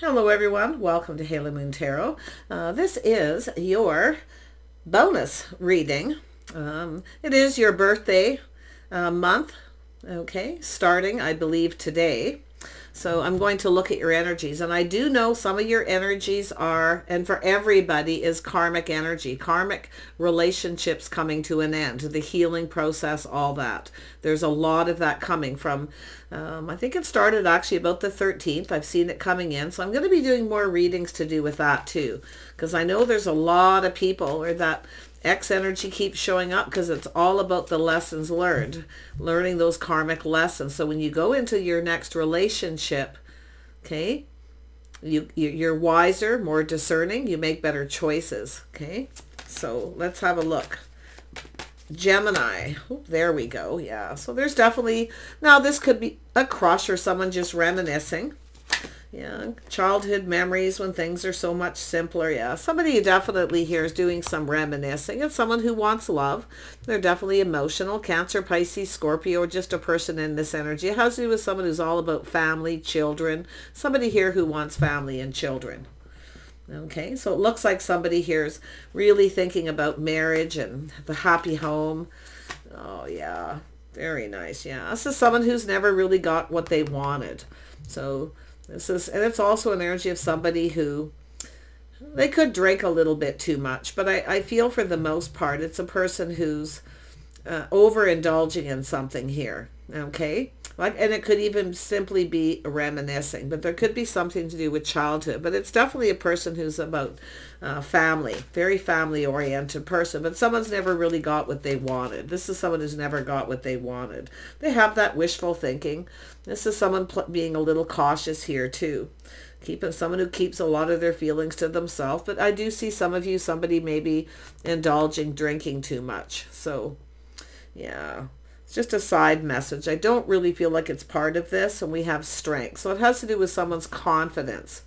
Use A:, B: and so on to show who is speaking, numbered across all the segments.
A: Hello everyone, welcome to Halo Moon Tarot. This is your bonus reading. It is your birthday month, okay, starting I believe today. So I'm going to look at your energies, and I do know some of your energies are, and for everybody, is karmic energy, karmic relationships coming to an end, the healing process, all that. There's a lot of that coming from, I think it started actually about the 13th. I've seen it coming in, so I'm going to be doing more readings to do with that too, because I know there's a lot of people, or that X energy keeps showing up because it's all about the lessons learned, learning those karmic lessons. So when you go into your next relationship, okay, you're wiser, more discerning, you make better choices, okay? So let's have a look. Gemini, oh, there we go. Yeah, so there's definitely, now this could be a crush or someone just reminiscing. Yeah, childhood memories when things are so much simpler. Yeah, somebody definitely here is doing some reminiscing. It's someone who wants love. They're definitely emotional. Cancer, Pisces, Scorpio, or just a person in this energy. It has to do with someone who's all about family, children. Somebody here who wants family and children. Okay, so it looks like somebody here is really thinking about marriage and the happy home. Oh, yeah, very nice. Yeah, this is someone who's never really got what they wanted. So this is, and it's also an energy of somebody who, they could drink a little bit too much, but I feel for the most part, it's a person who's overindulging in something here, okay? Like, and it could even simply be reminiscing, but there could be something to do with childhood, but it's definitely a person who's about family, very family-oriented person, but someone's never really got what they wanted. This is someone who's never got what they wanted. They have that wishful thinking. This is someone being a little cautious here too. Someone who keeps a lot of their feelings to themselves, but I do see some of you, somebody maybe indulging, drinking too much. So, yeah. Just a side message. I don't really feel like it's part of this, and we have strength. So it has to do with someone's confidence.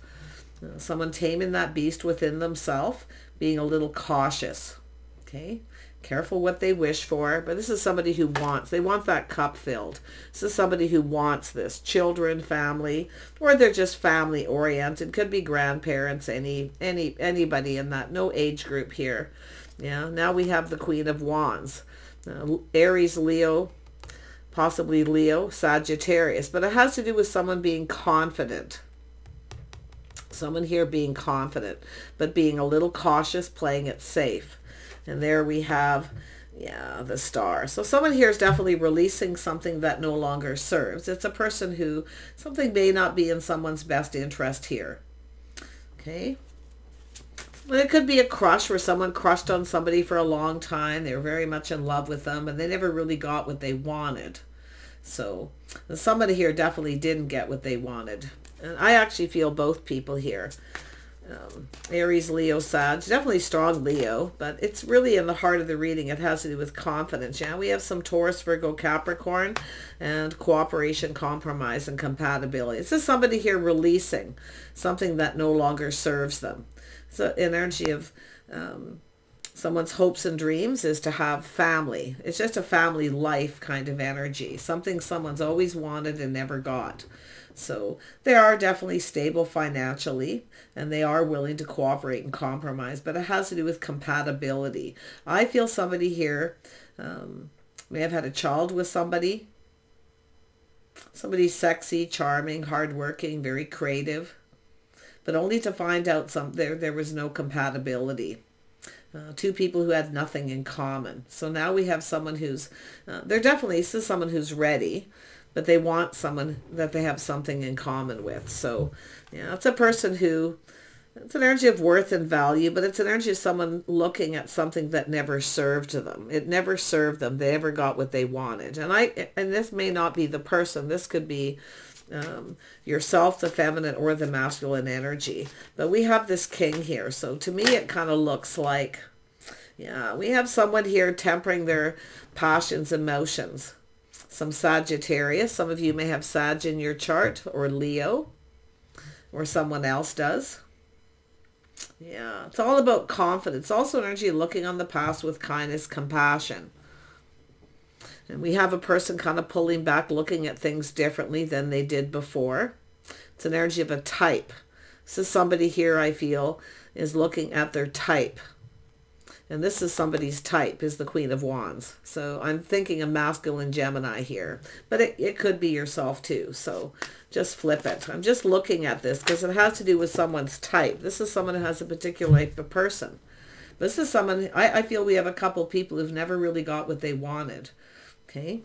A: Someone taming that beast within themselves, being a little cautious. Okay? Careful what they wish for. But this is somebody who wants, they want that cup filled. This is somebody who wants this. Children, family, or they're just family oriented. Could be grandparents, anybody in that. No age group here. Yeah, now we have the Queen of Wands. Aries, Leo, possibly Leo, Sagittarius, but it has to do with someone being confident. Someone here being confident, but being a little cautious, playing it safe. And there we have, yeah, the Star. So someone here is definitely releasing something that no longer serves. It's a person who, something may not be in someone's best interest here. Okay. Well, it could be a crush where someone crushed on somebody for a long time. They were very much in love with them, and they never really got what they wanted. So somebody here definitely didn't get what they wanted. And I actually feel both people here. Aries, Leo, Sag, definitely strong Leo, but it's really in the heart of the reading. It has to do with confidence. Yeah, we have some Taurus, Virgo, Capricorn, and cooperation, compromise, and compatibility. It's just somebody here releasing something that no longer serves them. So energy of someone's hopes and dreams is to have family. It's just a family life kind of energy. Something someone's always wanted and never got. So they are definitely stable financially, and they are willing to cooperate and compromise, but it has to do with compatibility. I feel somebody here may have had a child with somebody. Somebody sexy, charming, hardworking, very creative, but only to find out there was no compatibility. Two people who had nothing in common. So now we have someone who's, this is someone who's ready, but they want someone that they have something in common with. So, yeah, it's a person who, it's an energy of worth and value, but it's an energy of someone looking at something that never served to them. It never served them. They never got what they wanted. And this may not be the person. This could be yourself, the feminine or the masculine energy. But we have this king here. So to me, it kind of looks like, yeah, we have someone here tempering their passions, emotions. Some Sagittarius. Some of you may have Sag in your chart, or Leo, or someone else does. Yeah, it's all about confidence. Also energy looking on the past with kindness, compassion. And we have a person kind of pulling back, looking at things differently than they did before. It's an energy of a type. This is somebody here I feel is looking at their type. And this is somebody's type, is the Queen of Wands. So I'm thinking a masculine Gemini here. But it could be yourself too. So just flip it. I'm just looking at this because it has to do with someone's type. This is someone who has a particular type of person. This is someone, I feel we have a couple people who've never really got what they wanted. Okay.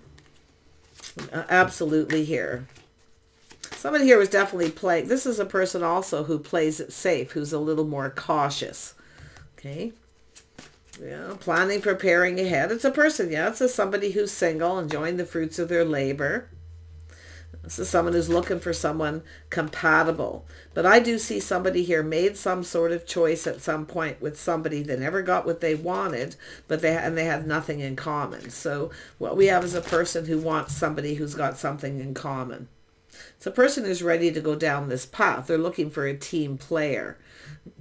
A: Absolutely here. Somebody here was definitely playing. This is a person also who plays it safe, who's a little more cautious. Okay. Yeah, planning, preparing ahead. It's a person, yeah. It's somebody who's single, enjoying the fruits of their labor. This is someone who's looking for someone compatible. But I do see somebody here made some sort of choice at some point with somebody that never got what they wanted, but they had nothing in common. So what we have is a person who wants somebody who's got something in common. It's a person who's ready to go down this path. They're looking for a team player.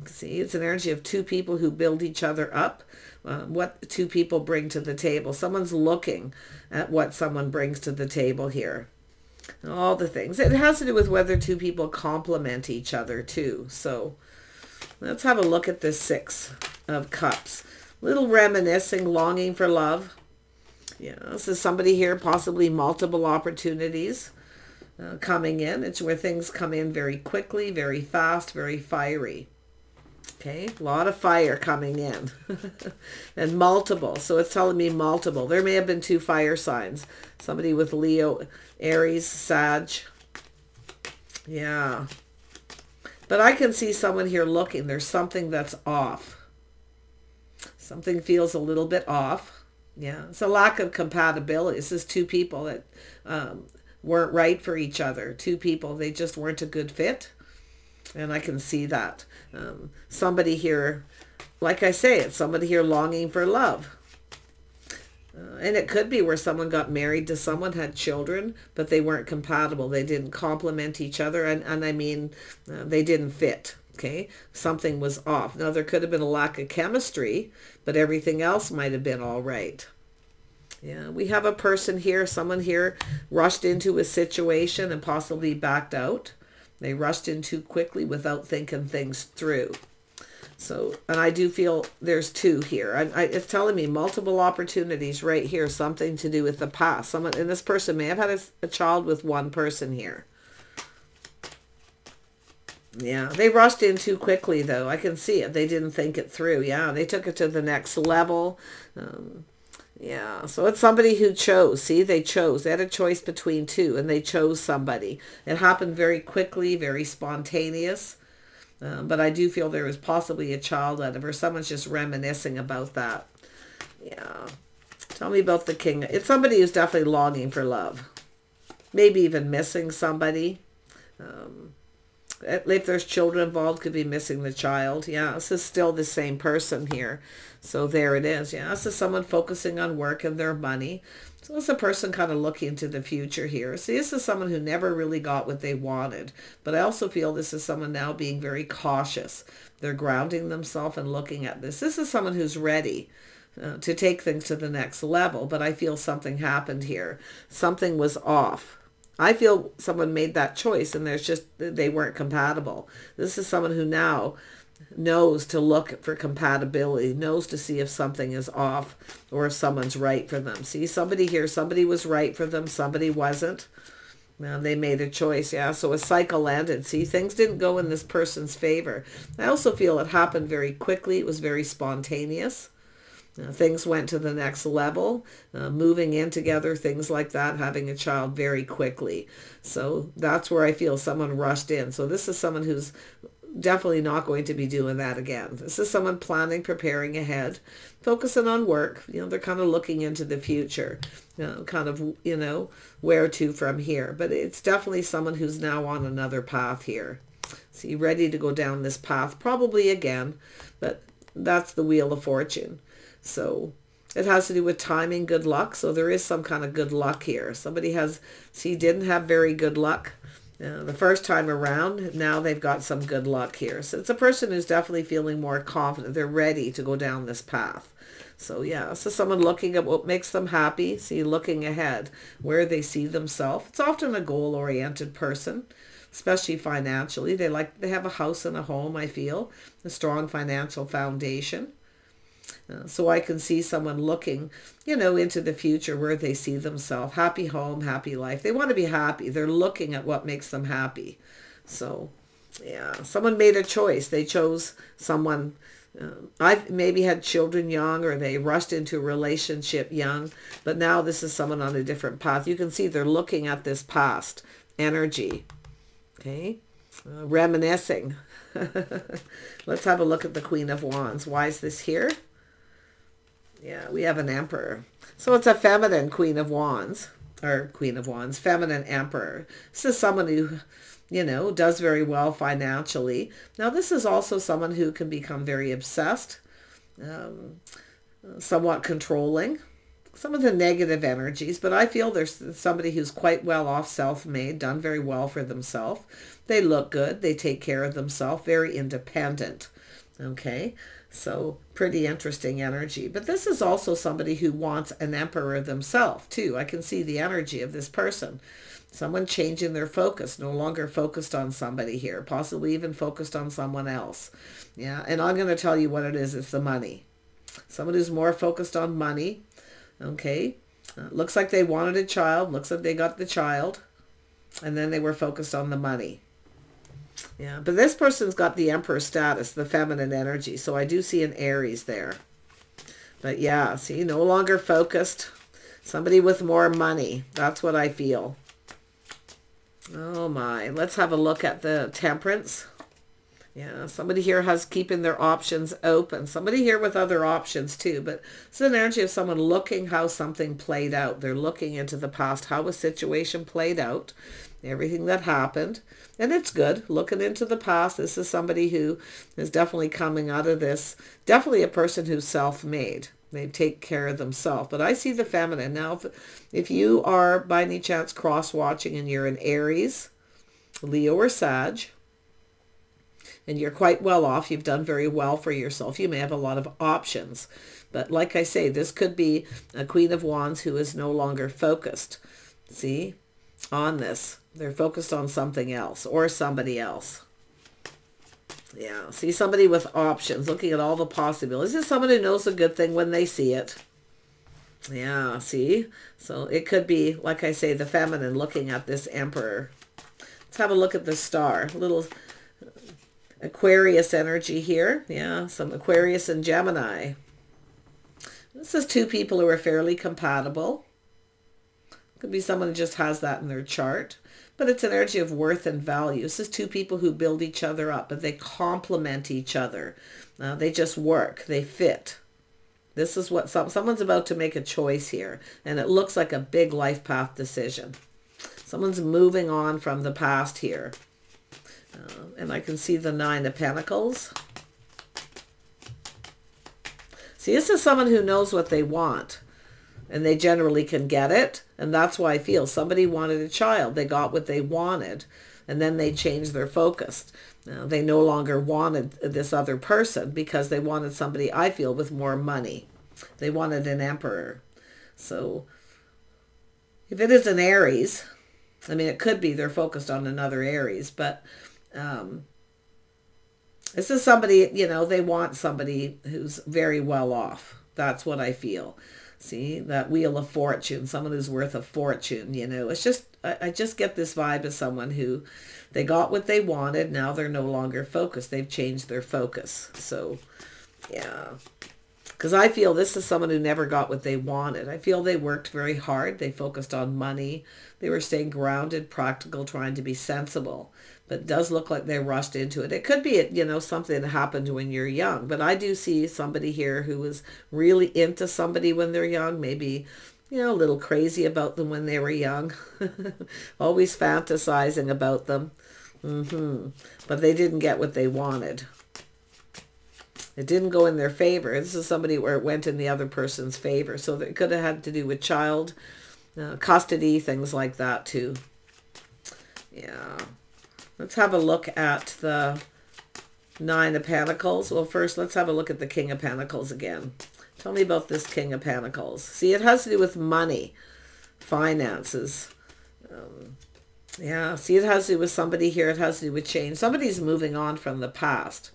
A: See, it's an energy of two people who build each other up. What two people bring to the table. Someone's looking at what someone brings to the table here. All the things. It has to do with whether two people complement each other too. So let's have a look at this Six of Cups. Little reminiscing, longing for love. Yeah, this is somebody here, possibly multiple opportunities coming in. It's where things come in very quickly, very fast, very fiery. Okay, a lot of fire coming in. And multiple. So it's telling me multiple. There may have been two fire signs. Somebody with Leo, Aries, Sag. Yeah. But I can see someone here looking. There's something that's off. Something feels a little bit off. Yeah. It's a lack of compatibility. This is two people that weren't right for each other. Two people, they just weren't a good fit. And I can see that. Somebody here, like I say, it's somebody here longing for love. And it could be where someone got married to someone, had children, but they weren't compatible. They didn't complement each other. And I mean, they didn't fit. Okay. Something was off. Now, there could have been a lack of chemistry, but everything else might have been all right. Yeah, we have a person here, someone here rushed into a situation and possibly backed out. They rushed in too quickly without thinking things through. So, and I do feel there's two here. It's telling me multiple opportunities right here, something to do with the past. Someone, and this person may have had a child with one person here. Yeah, they rushed in too quickly, though. I can see it. They didn't think it through. Yeah, they took it to the next level. Yeah, so it's somebody who chose. See, they chose. They had a choice between two, and they chose somebody. It happened very quickly, very spontaneous. But I do feel there was possibly a child out of her. Someone's just reminiscing about that. Yeah. Tell me about the King. It's somebody who's definitely longing for love. Maybe even missing somebody. If there's children involved, could be missing the child. Yeah, this is still the same person here. So there it is. Yeah, this is someone focusing on work and their money. So it's a person kind of looking to the future here. See, this is someone who never really got what they wanted. But I also feel this is someone now being very cautious. They're grounding themselves and looking at this. This is someone who's ready to take things to the next level. But I feel something happened here. Something was off. I feel someone made that choice and they weren't compatible. This is someone who now knows to look for compatibility, knows to see if something is off or if someone's right for them. See, somebody here, somebody was right for them, somebody wasn't. Now they made a choice, yeah. So a cycle ended. See, things didn't go in this person's favor. I also feel it happened very quickly. It was very spontaneous. Things went to the next level, moving in together, things like that, having a child very quickly. So that's where I feel someone rushed in. So this is someone who's definitely not going to be doing that again. This is someone planning, preparing ahead, focusing on work. You know, they're kind of looking into the future, kind of, you know, where to from here. But it's definitely someone who's now on another path here. See, ready to go down this path, probably again, but that's the Wheel of Fortune. So it has to do with timing, good luck. So there is some kind of good luck here. Somebody didn't have very good luck the first time around. Now they've got some good luck here. So it's a person who's definitely feeling more confident. They're ready to go down this path. So yeah, so someone looking at what makes them happy. See, looking ahead, where they see themselves. It's often a goal-oriented person. especially financially. They have a house and a home, I feel, a strong financial foundation. So I can see someone looking, into the future where they see themselves. Happy home, happy life. They want to be happy. They're looking at what makes them happy. So, yeah, someone made a choice. They chose someone. I've maybe had children young, or they rushed into a relationship young. But now this is someone on a different path. You can see they're looking at this past energy. Okay, reminiscing. Let's have a look at the Queen of Wands. Why is this here? Yeah, we have an Emperor. So it's a feminine Queen of Wands, or Queen of Wands, feminine Emperor. This is someone who, does very well financially. Now, this is also someone who can become very obsessed, somewhat controlling, some of the negative energies, but I feel there's somebody who's quite well off, self-made, done very well for themselves. They look good. They take care of themselves, very independent. Okay, so pretty interesting energy. But this is also somebody who wants an emperor themselves too. I can see the energy of this person. Someone changing their focus, no longer focused on somebody here, possibly even focused on someone else. Yeah, and I'm going to tell you what it is. It's the money. Someone who's more focused on money. Okay, looks like they wanted a child. Looks like they got the child. And then they were focused on the money. Yeah, but this person's got the Emperor status, the feminine energy. So I do see an Aries there. But yeah, see, no longer focused. Somebody with more money. That's what I feel. Oh my. Let's have a look at the Temperance. Yeah, somebody here has keeping their options open. Somebody here with other options too. But it's an energy of someone looking how something played out. They're looking into the past, how a situation played out, everything that happened. And it's good, looking into the past. This is somebody who is definitely coming out of this. Definitely a person who's self-made. They take care of themselves. But I see the feminine. Now, if you are by any chance cross-watching and you're an Aries, Leo, or Sag, and you're quite well off, you've done very well for yourself, you may have a lot of options. But like I say, this could be a Queen of Wands who is no longer focused, see, on this. They're focused on something else or somebody else. Yeah, see, somebody with options, looking at all the possibilities. This is someone who knows a good thing when they see it. Yeah, see? So it could be, like I say, the feminine looking at this Emperor. Let's have a look at the star. A little Aquarius energy here. Yeah, some Aquarius and Gemini. This is two people who are fairly compatible. Could be someone who just has that in their chart. But it's an energy of worth and value. This is two people who build each other up, but they complement each other. They just work. They fit. This is what someone's about to make a choice here. And it looks like a big life path decision. Someone's moving on from the past here. And I can see the Nine of Pentacles. See, this is someone who knows what they want. And they generally can get it. And that's why I feel somebody wanted a child. They got what they wanted. And then they changed their focus. They no longer wanted this other person because they wanted somebody, I feel, with more money. They wanted an emperor. So if it is an Aries, I mean, it could be they're focused on another Aries. But this is somebody, you know, they want somebody who's very well off. That's what I feel. See, that Wheel of Fortune, someone who's worth a fortune, you know. It's just, I just get this vibe of someone who, they got what they wanted, now they're no longer focused. They've changed their focus. So, yeah. Because I feel this is someone who never got what they wanted. I feel they worked very hard. They focused on money. They were staying grounded, practical, trying to be sensible. But it does look like they rushed into it. It could be, you know, something that happened when you're young. But I do see somebody here who was really into somebody when they're young. Maybe, you know, a little crazy about them when they were young. Always fantasizing about them. But they didn't get what they wanted. It didn't go in their favor. This is somebody where it went in the other person's favor. So it could have had to do with child custody, things like that too. Yeah. Let's have a look at the Nine of Pentacles. Well, first, let's have a look at the King of Pentacles again. Tell me about this King of Pentacles. See, it has to do with money, finances. Yeah, see, it has to do with somebody here. It has to do with change. Somebody's moving on from the past.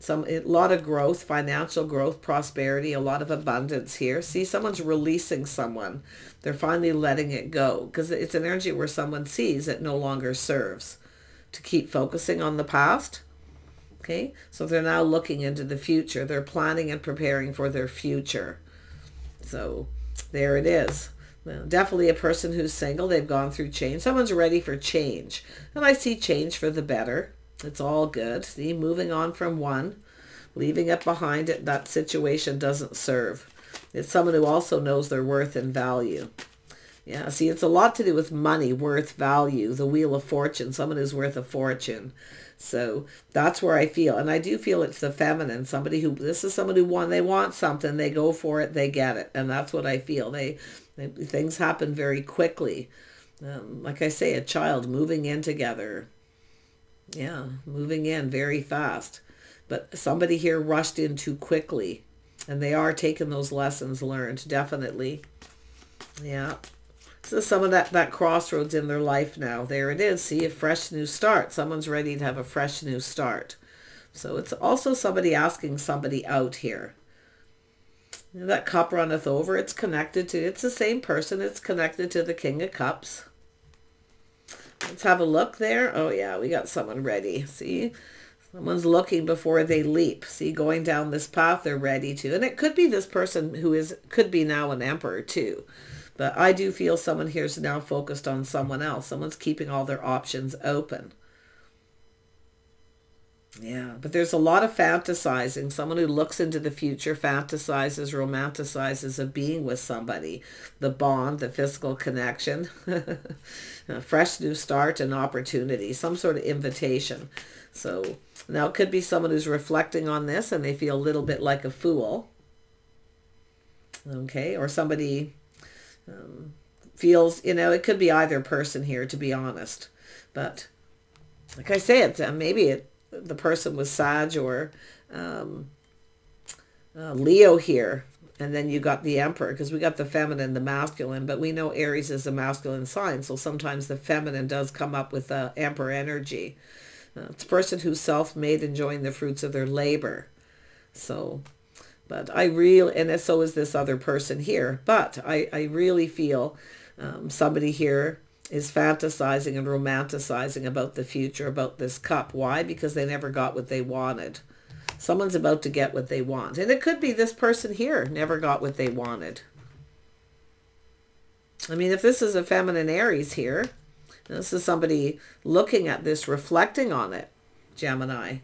A: A lot of growth, financial growth, prosperity, a lot of abundance here. See, someone's releasing someone. They're finally letting it go because it's an energy where someone sees it no longer serves to keep focusing on the past. Okay, so they're now looking into the future. They're planning and preparing for their future. So there it is. Well, definitely a person who's single. They've gone through change. Someone's ready for change. And I see change for the better. It's all good. See, moving on from one, leaving it behind. That situation doesn't serve. It's someone who also knows their worth and value. Yeah, see, it's a lot to do with money, worth, value, the Wheel of Fortune, someone who's worth a fortune. So that's where I feel. And I do feel it's the feminine, this is someone who they want something, they go for it, they get it. And that's what I feel. Things happen very quickly. Like I say, a child moving in together. Yeah, moving in very fast. But somebody here rushed in too quickly. And they are taking those lessons learned, definitely. Yeah. So some of that crossroads in their life now. There it is. See, a fresh new start. Someone's ready to have a fresh new start. So it's also somebody asking somebody out here. That cup runneth over. It's the same person. It's connected to the King of Cups. Let's have a look there. Oh yeah, we got someone ready. See, someone's looking before they leap. See, going down this path, they're ready to. And it could be this person could be now an emperor too. But I do feel someone here is now focused on someone else. Someone's keeping all their options open. Yeah, but there's a lot of fantasizing. Someone who looks into the future, fantasizes, romanticizes of being with somebody. The bond, the physical connection, a fresh new start, an opportunity, some sort of invitation. So now it could be someone who's reflecting on this and they feel a little bit like a fool. Okay, or somebody feels, it could be either person here, to be honest. But like I say, the person was Sag or Leo here. And then you got the Emperor, because we got the feminine, the masculine. But we know Aries is a masculine sign. So sometimes the feminine does come up with the Emperor energy. It's a person who's self-made, enjoying the fruits of their labor. So... But and so is this other person here. But I really feel somebody here is fantasizing and romanticizing about the future, about this cup. Why? Because they never got what they wanted. Someone's about to get what they want. And it could be this person here never got what they wanted. I mean, if this is a feminine Aries here, this is somebody looking at this, reflecting on it, Gemini.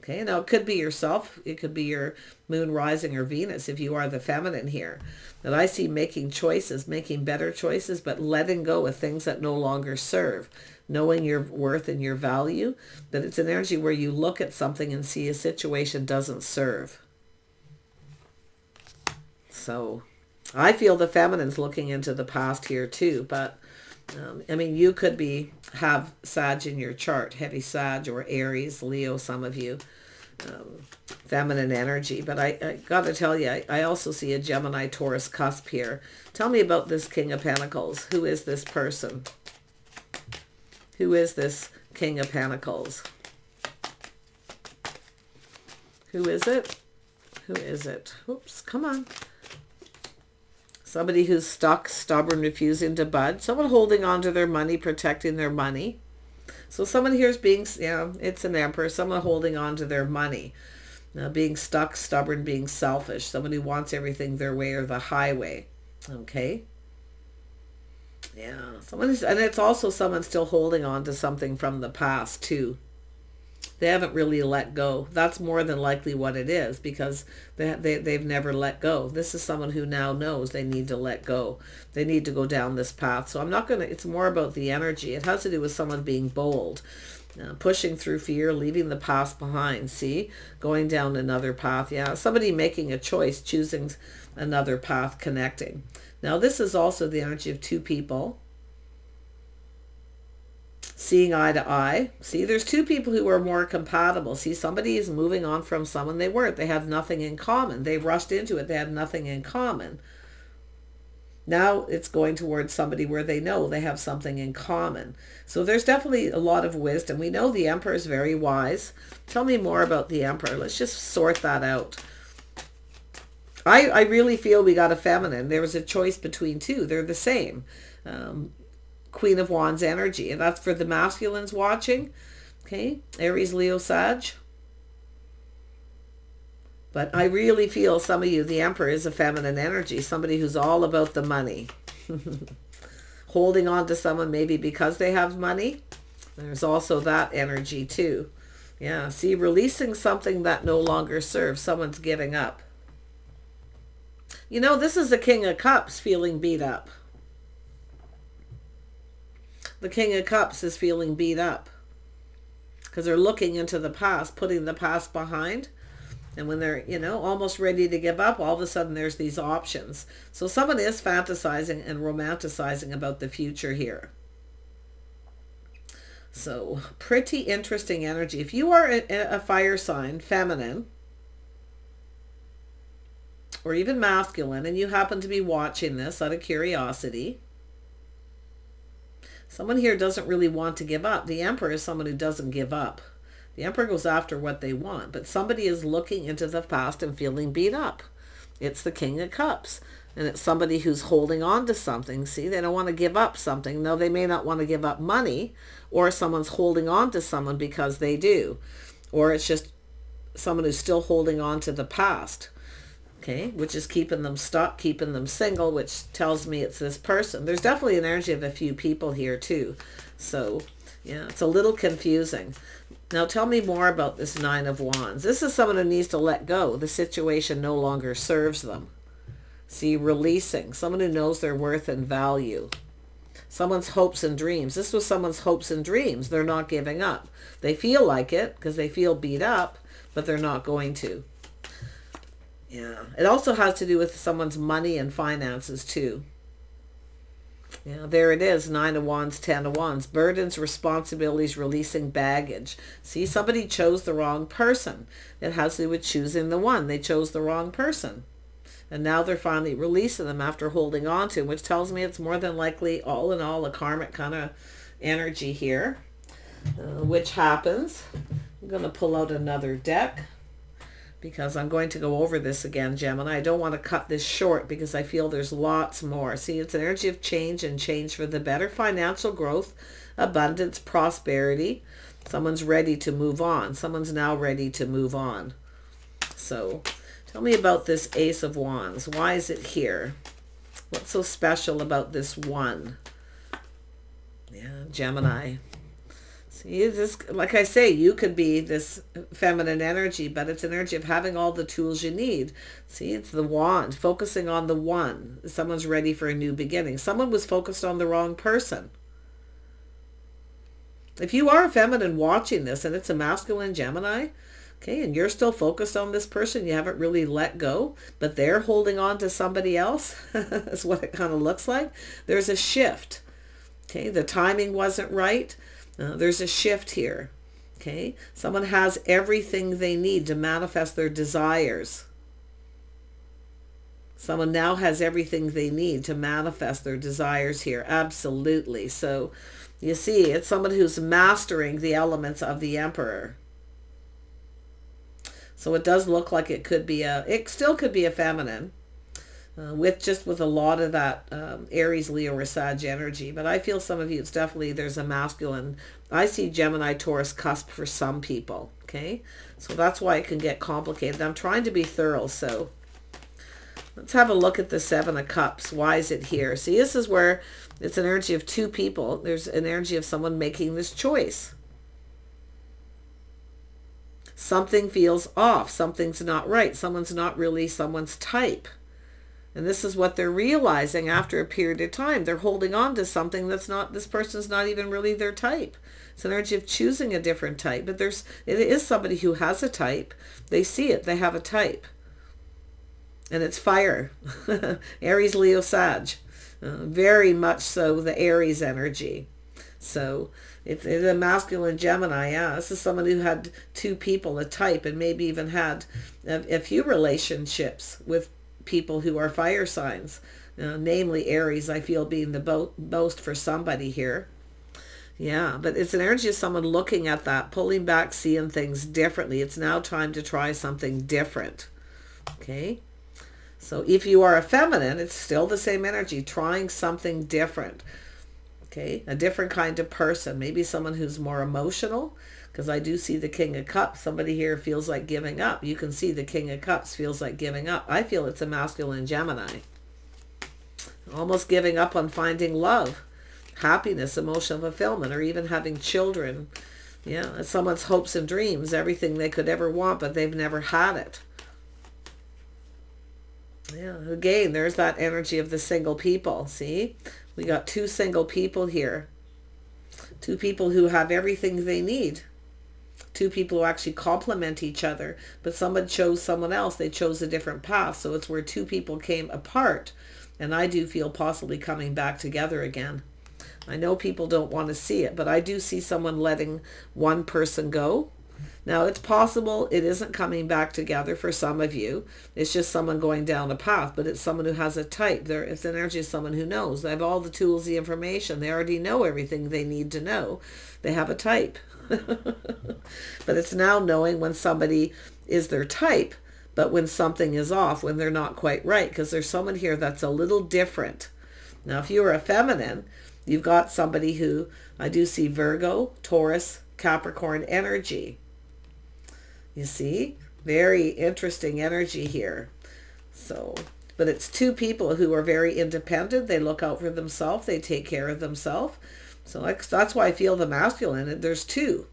A: Okay, now it could be yourself. It could be your moon rising or Venus if you are the feminine here. That I see making choices, making better choices, but letting go of things that no longer serve. Knowing your worth and your value. That it's an energy where you look at something and see a situation doesn't serve. So I feel the feminine's looking into the past here too. But I mean, you could have Sag in your chart, heavy Sag or Aries, Leo, some of you, feminine energy. But I got to tell you, I also see a Gemini Taurus cusp here. Tell me about this King of Pentacles. Who is this person? Who is this King of Pentacles? Who is it? Who is it? Oops, come on. Somebody who's stuck, stubborn, refusing to budge. Someone holding on to their money, protecting their money. So someone here is being, it's an Emperor. Someone holding on to their money. Being stuck, stubborn, being selfish. Someone who wants everything their way or the highway. Okay. Yeah. And it's also someone still holding on to something from the past too. They haven't really let go. That's more than likely what it is, because they've never let go. This is someone who now knows they need to let go. They need to go down this path. So I'm not going to, it's more about the energy. It has to do with someone being bold, pushing through fear, leaving the past behind. See, going down another path. Yeah, somebody making a choice, choosing another path, connecting. Now this is also the energy of two people seeing eye to eye. See, there's two people who are more compatible. See, somebody is moving on from someone they weren't. They had nothing in common. They rushed into it. They had nothing in common. Now it's going towards somebody where they know they have something in common. So there's definitely a lot of wisdom. We know the Emperor is very wise. Tell me more about the Emperor. Let's just sort that out. I really feel we got a feminine. There was a choice between two. They're the same. Queen of Wands energy. And that's for the masculines watching. Okay. Aries, Leo, Sag. But I really feel some of you, the Emperor is a feminine energy. Somebody who's all about the money. Holding on to someone maybe because they have money. There's also that energy too. Yeah, see, releasing something that no longer serves. Someone's giving up. You know, this is the King of Cups feeling beat up. The King of Cups is feeling beat up. Because they're looking into the past, putting the past behind. And when they're, you know, almost ready to give up, all of a sudden there's these options. So someone is fantasizing and romanticizing about the future here. So pretty interesting energy. If you are a fire sign, feminine, or even masculine, and you happen to be watching this out of curiosity, someone here doesn't really want to give up. The Emperor is someone who doesn't give up. The Emperor goes after what they want, but somebody is looking into the past and feeling beat up. It's the King of Cups, and it's somebody who's holding on to something. See, they don't want to give up something. No, they may not want to give up money, or someone's holding on to someone because they do, or it's just someone who's still holding on to the past. Okay, which is keeping them stuck, keeping them single, which tells me it's this person. There's definitely an energy of a few people here too. So, yeah, it's a little confusing. Now tell me more about this Nine of Wands. This is someone who needs to let go. The situation no longer serves them. See, releasing. Someone who knows their worth and value. Someone's hopes and dreams. This was someone's hopes and dreams. They're not giving up. They feel like it because they feel beat up, but they're not going to. Yeah. It also has to do with someone's money and finances too. Yeah, there it is. 9 of Wands, 10 of Wands. Burdens, responsibilities, releasing baggage. See, somebody chose the wrong person. It has to do with choosing the one. They chose the wrong person. And now they're finally releasing them after holding on to, which tells me it's more than likely, all in all, a karmic kind of energy here, which happens. I'm going to pull out another deck, because I'm going to go over this again, Gemini. I don't want to cut this short because I feel there's lots more. See, it's an energy of change and change for the better. Financial growth, abundance, prosperity. Someone's ready to move on. Someone's now ready to move on. So tell me about this Ace of Wands. Why is it here? What's so special about this one? Yeah, Gemini. See, this, like I say, you could be this feminine energy, but it's an energy of having all the tools you need. See, it's the wand, focusing on the one. Someone's ready for a new beginning. Someone was focused on the wrong person. If you are a feminine watching this and it's a masculine Gemini, okay, and you're still focused on this person, you haven't really let go, but they're holding on to somebody else, that's what it kind of looks like. There's a shift. Okay, the timing wasn't right. There's a shift here. Okay, someone has everything they need to manifest their desires. Someone now has everything they need to manifest their desires here. Absolutely. So you see, it's someone who's mastering the elements of the Emperor. So it does look like it could be it still could be a feminine. With a lot of that Aries, Leo, or Sag energy. But I feel some of you, it's definitely, there's a masculine. I see Gemini, Taurus cusp for some people. Okay, so that's why it can get complicated. I'm trying to be thorough, so let's have a look at the Seven of Cups. Why is it here? See, this is where it's an energy of two people. There's an energy of someone making this choice. Something feels off. Something's not right. Someone's not really someone's type. And this is what they're realizing after a period of time. They're holding on to something that's not, this person's not even really their type. It's an energy of choosing a different type. But it is somebody who has a type. They see it. They have a type. And it's fire. Aries, Leo, Sag. Very much so the Aries energy. So it's a masculine Gemini. Yeah, this is someone who had two people, a type, and maybe even had a few relationships with people who are fire signs. namely Aries, I feel being the most for somebody here. Yeah, but it's an energy of someone looking at that, pulling back, seeing things differently. It's now time to try something different. Okay? So if you are a feminine, it's still the same energy, trying something different. Okay? A different kind of person. Maybe someone who's more emotional, because I do see the King of Cups. Somebody here feels like giving up. You can see the King of Cups feels like giving up. I feel it's a masculine Gemini. Almost giving up on finding love, happiness, emotional fulfillment, or even having children. Yeah, it's someone's hopes and dreams, everything they could ever want, but they've never had it. Yeah, again, there's that energy of the single people. See, we got two single people here. Two people who have everything they need. Two people who actually complement each other, but someone chose someone else. They chose a different path. So it's where two people came apart, and I do feel possibly coming back together again. I know people don't want to see it, but I do see someone letting one person go. Now, it's possible it isn't coming back together for some of you. It's just someone going down a path, but it's someone who has a type. It's an energy of someone who knows. They have all the tools, the information. They already know everything they need to know. They have a type. But it's now knowing when somebody is their type, but when something is off, when they're not quite right, because there's someone here that's a little different. Now, if you're a feminine, you've got somebody who, I do see Virgo, Taurus, Capricorn energy. You see? Very interesting energy here. So, but it's two people who are very independent. They look out for themselves. They take care of themselves. So that's why I feel the masculine. There's two.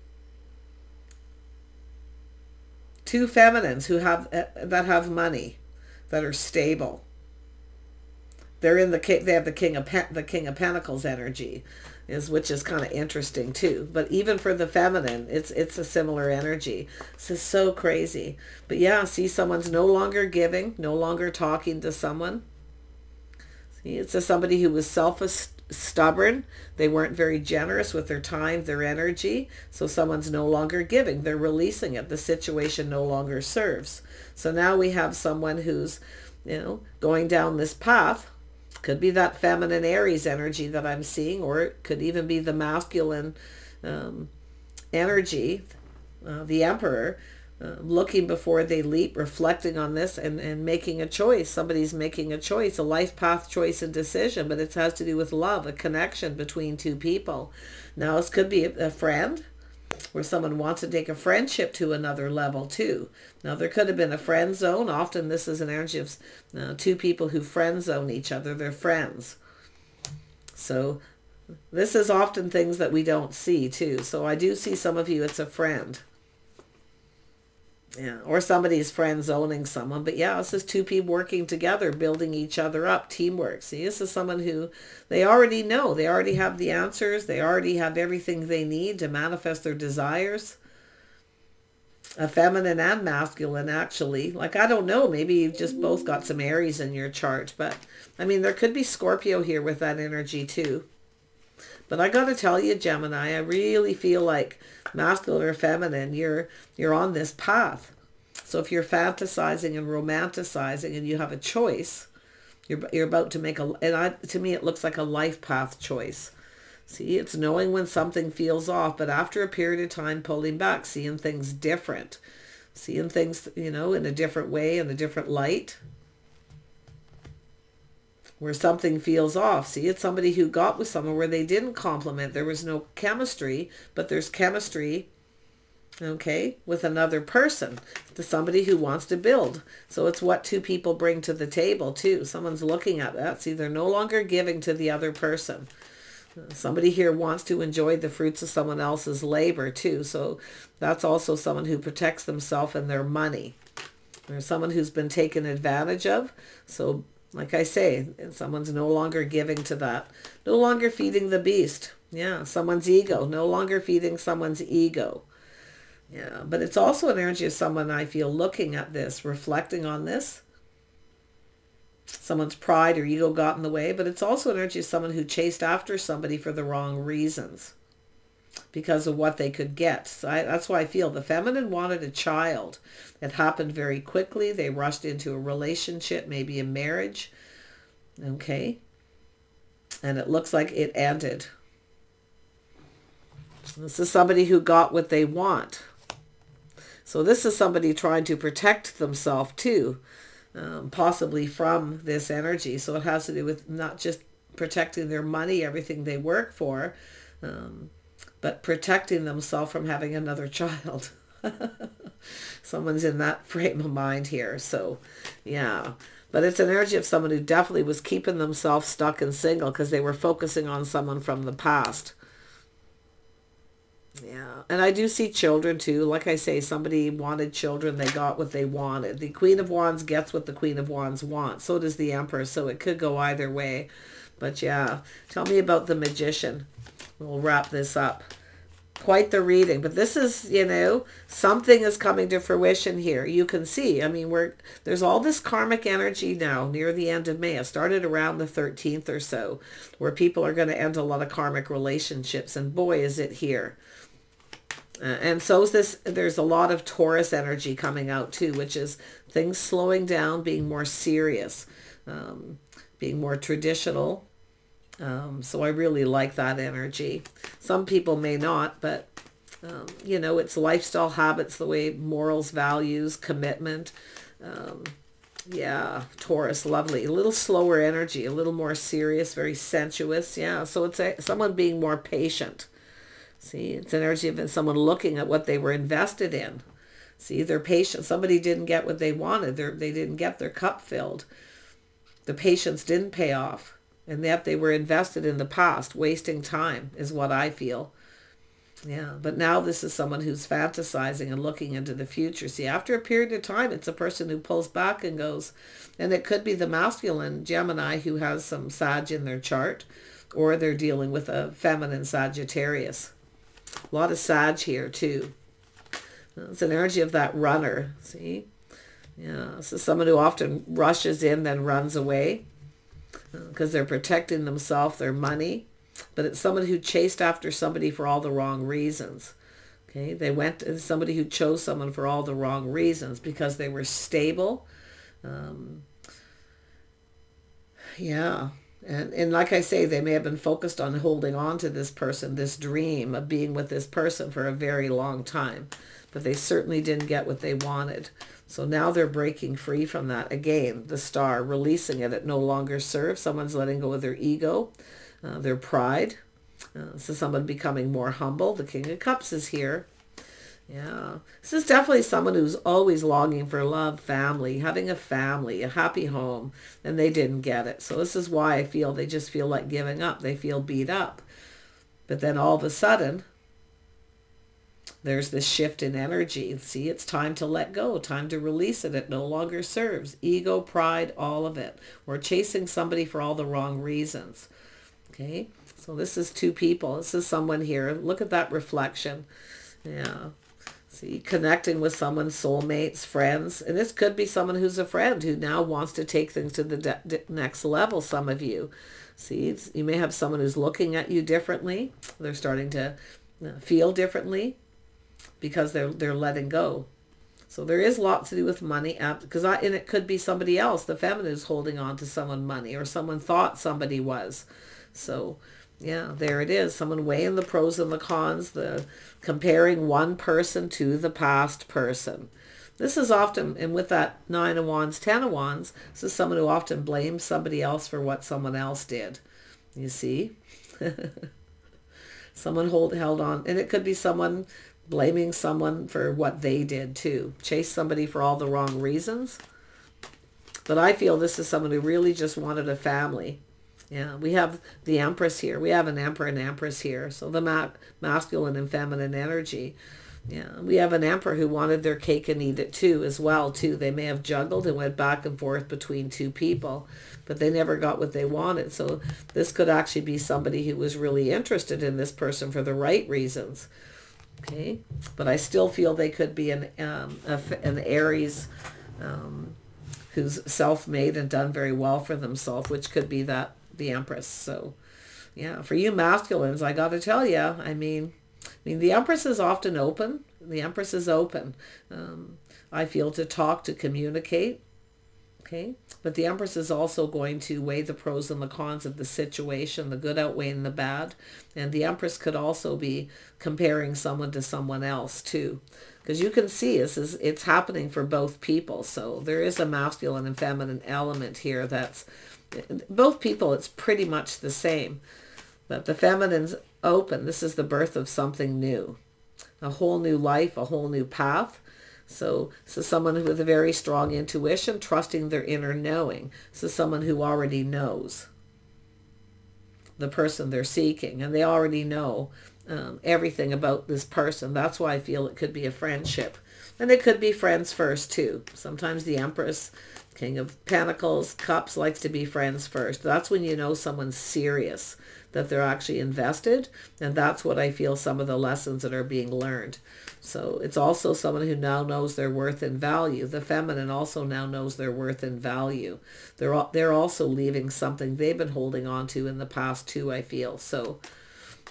A: Two feminines who have that have money, that are stable. They're in they have the King of Pentacles energy, which is kind of interesting too. But even for the feminine, it's a similar energy. This is so crazy. But yeah, see, someone's no longer giving, no longer talking to someone. See, it's somebody who was selfish, stubborn. They weren't very generous with their time, their energy. So someone's no longer giving. They're releasing it. The situation no longer serves. So now we have someone who's, going down this path. Could be that feminine Aries energy that I'm seeing, or it could even be the masculine energy, the Emperor, looking before they leap, reflecting on this and making a choice. Somebody's making a choice, a life path choice and decision, but it has to do with love, a connection between two people. Now, this could be a friend, where someone wants to take a friendship to another level too. Now, there could have been a friend zone. Often this is an energy of two people who friend zone each other. They're friends. So this is often things that we don't see too. So I do see some of you, it's a friend. Yeah, or somebody's friend zoning someone. But yeah, this is two people working together, building each other up, teamwork. See, this is someone who they already know. They already have the answers. They already have everything they need to manifest their desires. A feminine and masculine, actually. Like, I don't know, maybe you've just both got some Aries in your chart. But, I mean, there could be Scorpio here with that energy too. But I got to tell you, Gemini, I really feel like masculine or feminine, you're on this path. So if you're fantasizing and romanticizing and you have a choice, you're about to make to me it looks like a life path choice. See, it's knowing when something feels off, but after a period of time pulling back, seeing things different, seeing things, in a different way, in a different light. Where something feels off. See, it's somebody who got with someone where they didn't compliment. There was no chemistry, but there's chemistry, okay, with another person. To somebody who wants to build. So it's what two people bring to the table too. Someone's looking at that. See, they're no longer giving to the other person. Somebody here wants to enjoy the fruits of someone else's labor too. So that's also someone who protects themselves and their money. There's someone who's been taken advantage of. So like I say, someone's no longer giving to that. No longer feeding the beast. Yeah, someone's ego. No longer feeding someone's ego. Yeah, but it's also an energy of someone, I feel, looking at this, reflecting on this. Someone's pride or ego got in the way, but it's also an energy of someone who chased after somebody for the wrong reasons because of what they could get. So that's why I feel the feminine wanted a child. It happened very quickly. They rushed into a relationship, maybe a marriage. Okay. And it looks like it ended. This is somebody who got what they want. So this is somebody trying to protect themselves too, possibly from this energy. So it has to do with not just protecting their money, everything they work for, but protecting themselves from having another child. Someone's in that frame of mind here. So yeah, but it's an energy of someone who definitely was keeping themselves stuck and single because they were focusing on someone from the past. Yeah, and I do see children too. Like I say, somebody wanted children, they got what they wanted. The Queen of Wands gets what the Queen of Wands wants. So does the Emperor, so it could go either way. But yeah, tell me about the Magician. We'll wrap this up. Quite the reading, but this is, you know, something is coming to fruition here. You can see, I mean, there's all this karmic energy now near the end of May. It started around the 13th or so, where people are going to end a lot of karmic relationships, and boy, is it here. And so is this. There's a lot of Taurus energy coming out too, which is things slowing down, being more serious, being more traditional. So I really like that energy. Some people may not, but you know, it's lifestyle habits, the way morals, values, commitment. Yeah, Taurus, lovely. A little slower energy, a little more serious, very sensuous. Yeah, so it's someone being more patient. See, it's energy of someone looking at what they were invested in. See, they're patient. Somebody didn't get what they wanted. They didn't get their cup filled. The patience didn't pay off. And yet they were invested in the past, wasting time is what I feel. Yeah, but now this is someone who's fantasizing and looking into the future. See, after a period of time, it's a person who pulls back and goes, and it could be the masculine Gemini who has some Sag in their chart, or they're dealing with a feminine Sagittarius. A lot of Sag here too. It's an energy of that runner, see? Yeah, this is someone who often rushes in, then runs away because they're protecting themselves, their money. But it's someone who chased after somebody for all the wrong reasons. Okay, they went to somebody who chose someone for all the wrong reasons because they were stable. Yeah. And like I say, they may have been focused on holding on to this person, this dream of being with this person for a very long time. But they certainly didn't get what they wanted. So now they're breaking free from that. Again, the Star, releasing it. It no longer serves. Someone's letting go of their ego, their pride. So someone becoming more humble. The King of Cups is here. Yeah, this is definitely someone who's always longing for love, family, having a family, a happy home, and they didn't get it. So this is why I feel they just feel like giving up. They feel beat up. But then all of a sudden, there's this shift in energy. See, it's time to let go, time to release it. It no longer serves. Ego, pride, all of it. We're chasing somebody for all the wrong reasons. Okay, so this is two people. This is someone here. Look at that reflection. Yeah. See, connecting with someone, soulmates, friends. And this could be someone who's a friend who now wants to take things to the next level, some of you. See, you may have someone who's looking at you differently. They're starting to feel differently because they're letting go. So there is lots to do with money, and it could be somebody else. The feminine is holding on to someone money, or someone thought somebody was. So yeah, there it is. Someone weighing the pros and the cons, comparing one person to the past person. This is often, and with that 9 of Wands, 10 of Wands, this is someone who often blames somebody else for what someone else did. You see? Someone held on, and it could be someone blaming someone for what they did too. Chase somebody for all the wrong reasons. But I feel this is someone who really just wanted a family. Yeah, we have the Empress here. We have an Emperor and Empress here. So the masculine and feminine energy. Yeah, we have an Emperor who wanted their cake and eat it too, as well, too. They may have juggled and went back and forth between two people, but they never got what they wanted. So this could actually be somebody who was really interested in this person for the right reasons. Okay, but I still feel they could be an Aries who's self-made and done very well for themselves, which could be the Empress. So yeah, for you masculines, I got to tell you, I mean the Empress is often open. The Empress is open. I feel, to talk, to communicate. Okay, but the Empress is also going to weigh the pros and the cons of the situation, the good outweighing the bad. And the Empress could also be comparing someone to someone else too. Because you can see it's happening for both people. So there is a masculine and feminine element here that's, both people, it's pretty much the same. But the feminine's open. This is the birth of something new. A whole new life, a whole new path. So someone with a very strong intuition, trusting their inner knowing. So someone who already knows the person they're seeking, and they already know everything about this person. That's why I feel it could be a friendship. And it could be friends first too. Sometimes the Empress, King of Pentacles, Cups, likes to be friends first. That's when you know someone's serious, that they're actually invested. And that's what I feel some of the lessons that are being learned. So it's also someone who now knows their worth and value. The feminine also now knows their worth and value. They're also leaving something they've been holding on to in the past too, I feel. So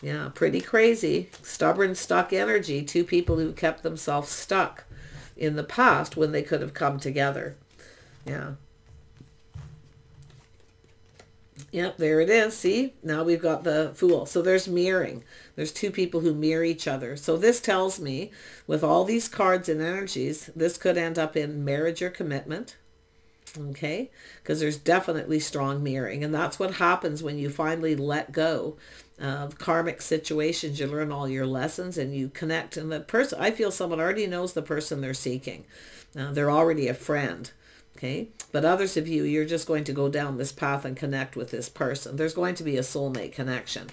A: yeah, pretty crazy. Stubborn, stuck energy. Two people who kept themselves stuck in the past when they could have come together. Yeah. Yep, there it is. See, now we've got the Fool. So there's mirroring. There's two people who mirror each other. So this tells me, with all these cards and energies, this could end up in marriage or commitment. Okay, because there's definitely strong mirroring. And that's what happens when you finally let go of karmic situations. You learn all your lessons and you connect. And the person, I feel someone already knows the person they're seeking. They're already a friend. Okay, but others of you, you're just going to go down this path and connect with this person. There's going to be a soulmate connection.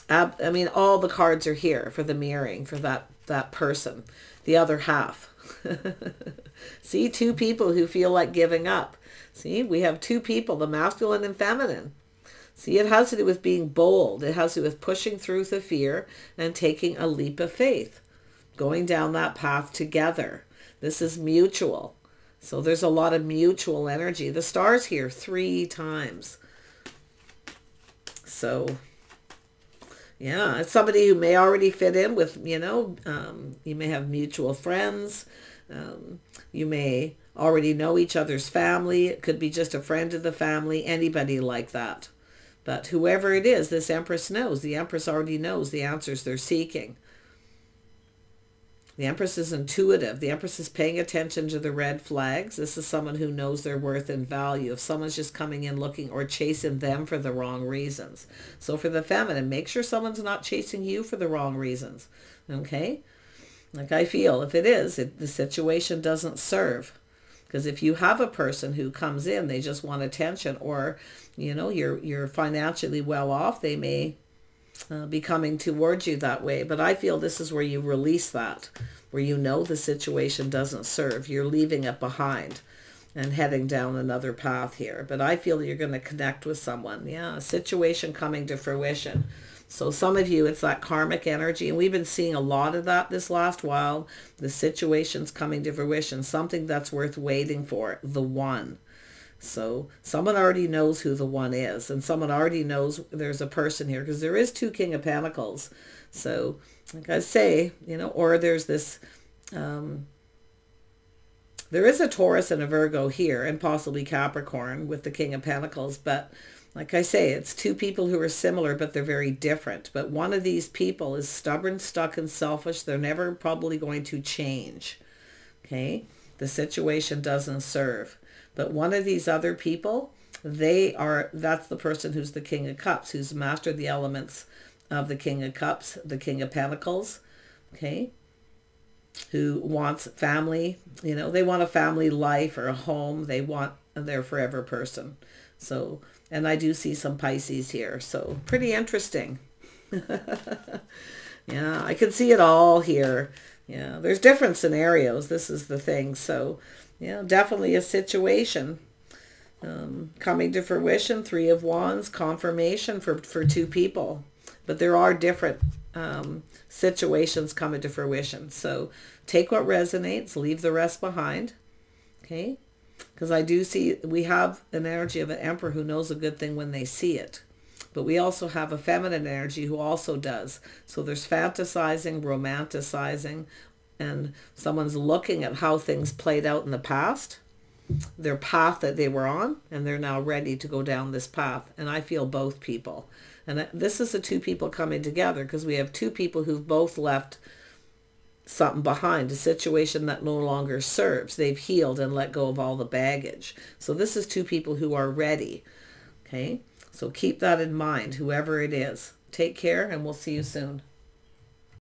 A: I mean, all the cards are here for the mirroring, for that person, the other half. See, two people who feel like giving up. See, we have two people, the masculine and feminine. See, it has to do with being bold. It has to do with pushing through the fear and taking a leap of faith, going down that path together. This is mutual. So there's a lot of mutual energy. The star's here 3 times. So, yeah, it's somebody who may already fit in with, you know, you may have mutual friends. You may already know each other's family. It could be just a friend of the family, anybody like that. But whoever it is, this Empress knows. The Empress already knows the answers they're seeking. The Empress is intuitive. The Empress is paying attention to the red flags. This is someone who knows their worth and value. If someone's just coming in looking or chasing them for the wrong reasons. So for the feminine, make sure someone's not chasing you for the wrong reasons. Okay? Like I feel, if it is, the situation doesn't serve. Because if you have a person who comes in, they just want attention, or, you know, you're financially well off, they may be coming towards you that way. But I feel this is where you release that, where you know the situation doesn't serve. You're leaving it behind and heading down another path here. But I feel you're going to connect with someone. Yeah, a situation coming to fruition. So some of you, it's that karmic energy. And we've been seeing a lot of that this last while. The situation's coming to fruition. Something that's worth waiting for. The one. So someone already knows who the one is, and someone already knows there's a person here, because there is 2 King of Pentacles. So like I say, you know, or there's this, there is a Taurus and a Virgo here, and possibly Capricorn with the King of Pentacles. But like I say, it's 2 people who are similar, but they're very different. But one of these people is stubborn, stuck, and selfish. They're never probably going to change. Okay? The situation doesn't serve. But one of these other people, that's the person who's the King of Cups, who's mastered the elements of the King of Cups, the King of Pentacles, okay, who wants family, you know, they want a family life or a home. They want their forever person. So, and I do see some Pisces here, so pretty interesting. Yeah, I can see it all here. Yeah, there's different scenarios. This is the thing. So, yeah, definitely a situation coming to fruition. 3 of Wands, confirmation for 2 people. But there are different situations coming to fruition. So take what resonates, leave the rest behind. Okay? Because I do see, we have an energy of an Emperor who knows a good thing when they see it. But we also have a feminine energy who also does. So there's fantasizing, romanticizing, and someone's looking at how things played out in the past. their path that they were on, and they're now ready to go down this path. And I feel both people. And this is the two people coming together, because we have two people who've both left something behind, a situation that no longer serves. They've healed and let go of all the baggage. So this is two people who are ready. Okay, so keep that in mind, whoever it is. Take care, and we'll see you soon.